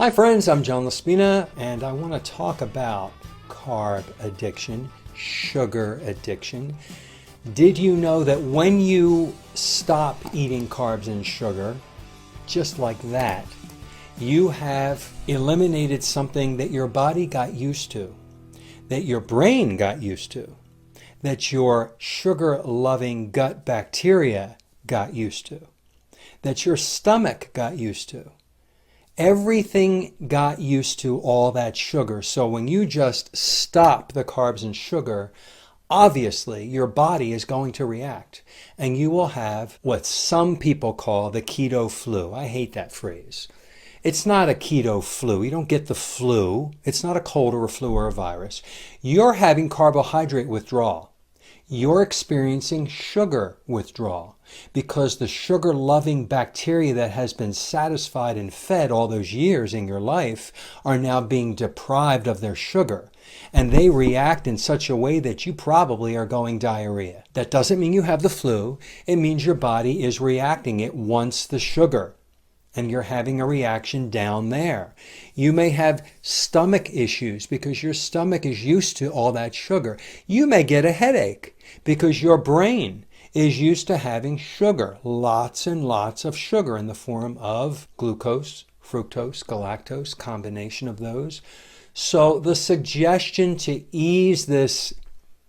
Hi friends, I'm John Laspina, and I want to talk about carb addiction, sugar addiction. Did you know that when you stop eating carbs and sugar, just like that, you have eliminated something that your body got used to, that your brain got used to, that your sugar-loving gut bacteria got used to, that your stomach got used to? Everything got used to all that sugar. So when you just stop the carbs and sugar, obviously your body is going to react. And you will have what some people call the keto flu. I hate that phrase. It's not a keto flu. You don't get the flu. It's not a cold or a flu or a virus. You're having carbohydrate withdrawal. You're experiencing sugar withdrawal because the sugar-loving bacteria that has been satisfied and fed all those years in your life are now being deprived of their sugar. And they react in such a way that you probably are going diarrhea. That doesn't mean you have the flu. It means your body is reacting. It wants the sugar. And you're having a reaction down there. You may have stomach issues because your stomach is used to all that sugar. You may get a headache because your brain is used to having sugar, lots and lots of sugar in the form of glucose, fructose, galactose, combination of those. So the suggestion to ease this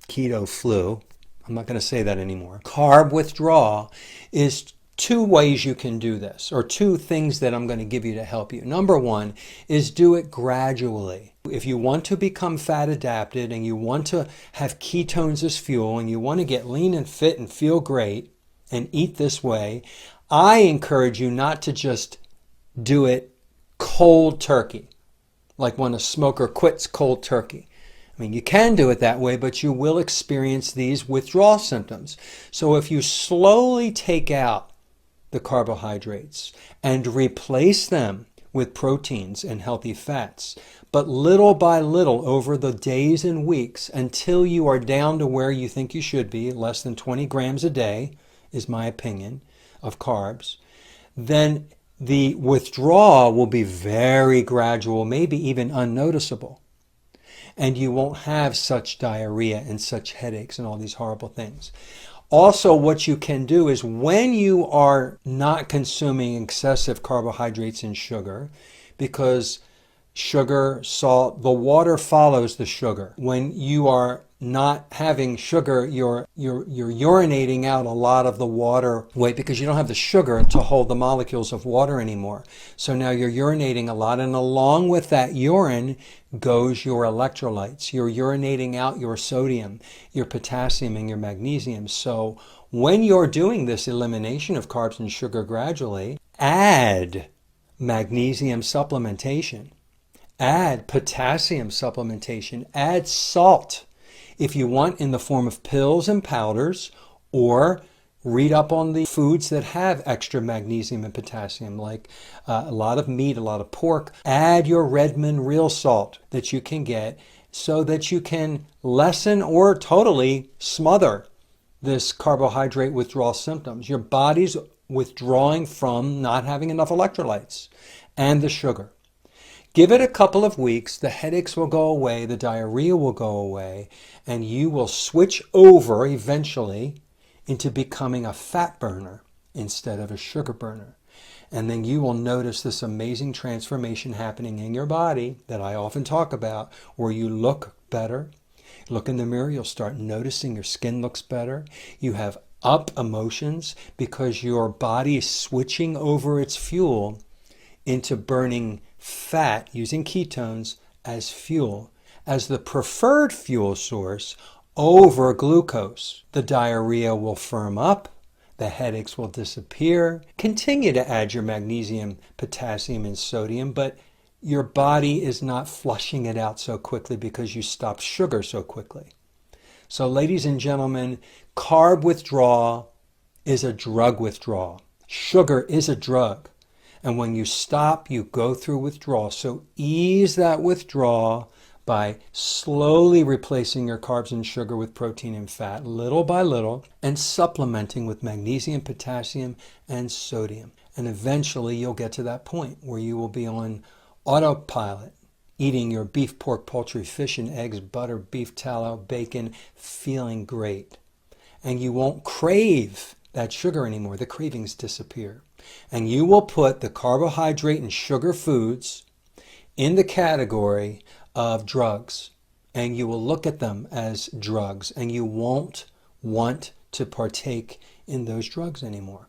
keto flu, I'm not going to say that anymore, carb withdrawal, is two ways you can do this, or two things that I'm going to give you to help you. Number one is do it gradually. If you want to become fat adapted and you want to have ketones as fuel and you want to get lean and fit and feel great and eat this way, I encourage you not to just do it cold turkey, like when a smoker quits cold turkey. I mean, you can do it that way, but you will experience these withdrawal symptoms. So if you slowly take out the carbohydrates and replace them with proteins and healthy fats, but little by little over the days and weeks until you are down to where you think you should be, less than 20 grams a day is my opinion of carbs, then the withdrawal will be very gradual, maybe even unnoticeable. And you won't have such diarrhea and such headaches and all these horrible things. Also, what you can do is when you are not consuming excessive carbohydrates and sugar, because sugar, salt, the water follows the sugar. When you are not having sugar, you're urinating out a lot of the water weight because you don't have the sugar to hold the molecules of water anymore. So now you're urinating a lot, and along with that urine goes your electrolytes. You're urinating out your sodium, your potassium, and your magnesium. So when you're doing this elimination of carbs and sugar gradually, add magnesium supplementation, add potassium supplementation, add salt if you want in the form of pills and powders, or read up on the foods that have extra magnesium and potassium, like a lot of meat, a lot of pork. Add your Redmond real salt that you can get so that you can lessen or totally smother this carbohydrate withdrawal symptoms. Your body's withdrawing from not having enough electrolytes and the sugar. Give it a couple of weeks, the headaches will go away, the diarrhea will go away, and you will switch over eventually into becoming a fat burner instead of a sugar burner. And then you will notice this amazing transformation happening in your body that I often talk about, where you look better. Look in the mirror, you'll start noticing your skin looks better. You have up emotions because your body is switching over its fuel into burning fat using ketones as fuel, as the preferred fuel source over glucose. The diarrhea will firm up, the headaches will disappear. Continue to add your magnesium, potassium, and sodium, but your body is not flushing it out so quickly because you stop sugar so quickly. So ladies and gentlemen, carb withdrawal is a drug withdrawal. Sugar is a drug. And when you stop, you go through withdrawal. So ease that withdrawal by slowly replacing your carbs and sugar with protein and fat, little by little, and supplementing with magnesium, potassium, and sodium. And eventually you'll get to that point where you will be on autopilot, eating your beef, pork, poultry, fish and eggs, butter, beef tallow, bacon, feeling great. And you won't crave that sugar anymore. The cravings disappear. And you will put the carbohydrate and sugar foods in the category of drugs. And you will look at them as drugs. And you won't want to partake in those drugs anymore.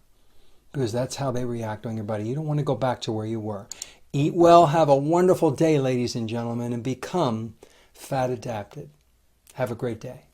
Because that's how they react on your body. You don't want to go back to where you were. Eat well, have a wonderful day, ladies and gentlemen, and become fat adapted. Have a great day.